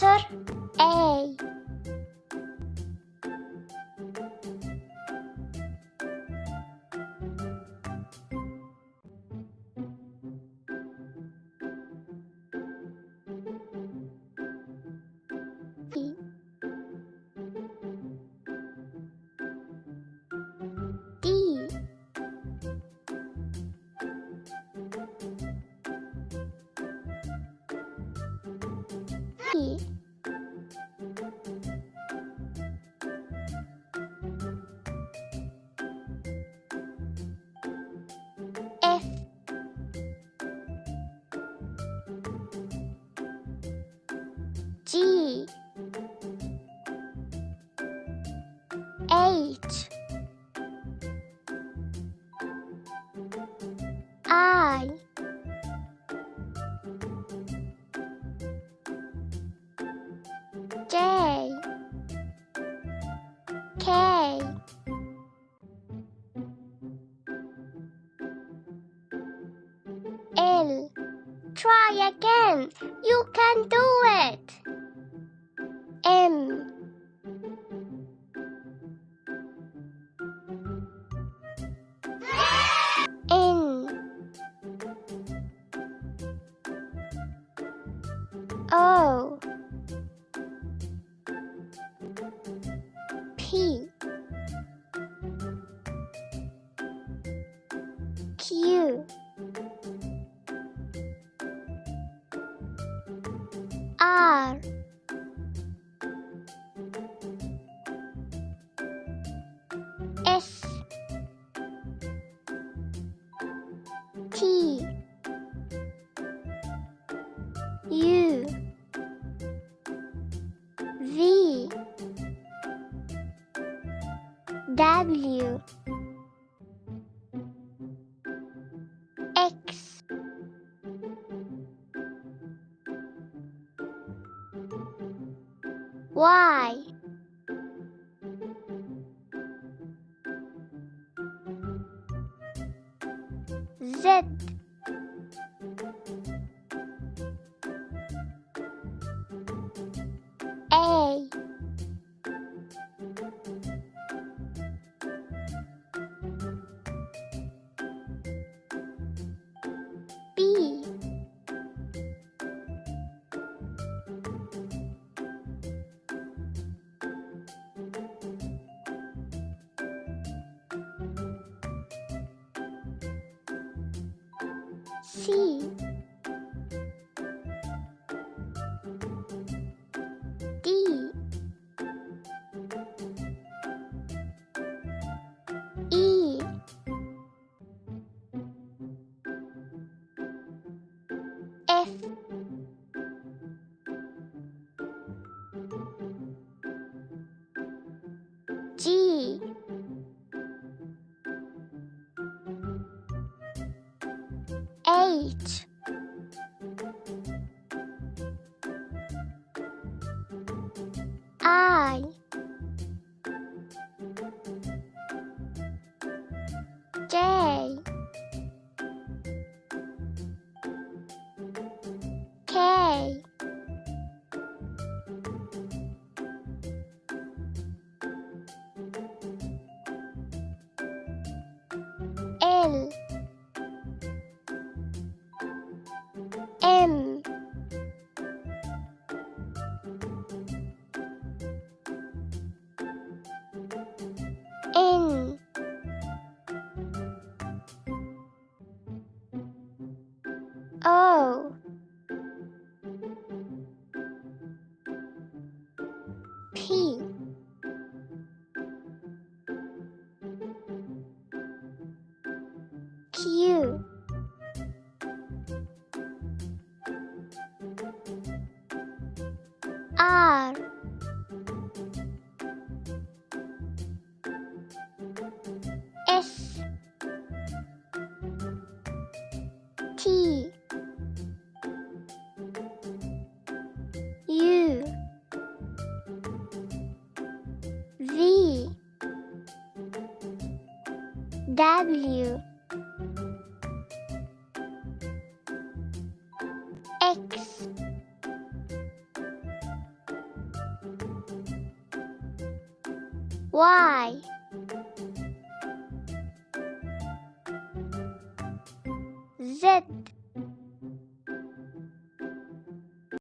letter A. B. D. E. F. G. H. I. J. K. L. Try again. You can do it. M. N. O. P. Q. R. S. T. U. V. W. X. Y. Z. A. B. C. D. E. F. G. H. I. J. K. L. M. N. O. P. Q. R. S. T. U. V. W. X. Y. Z.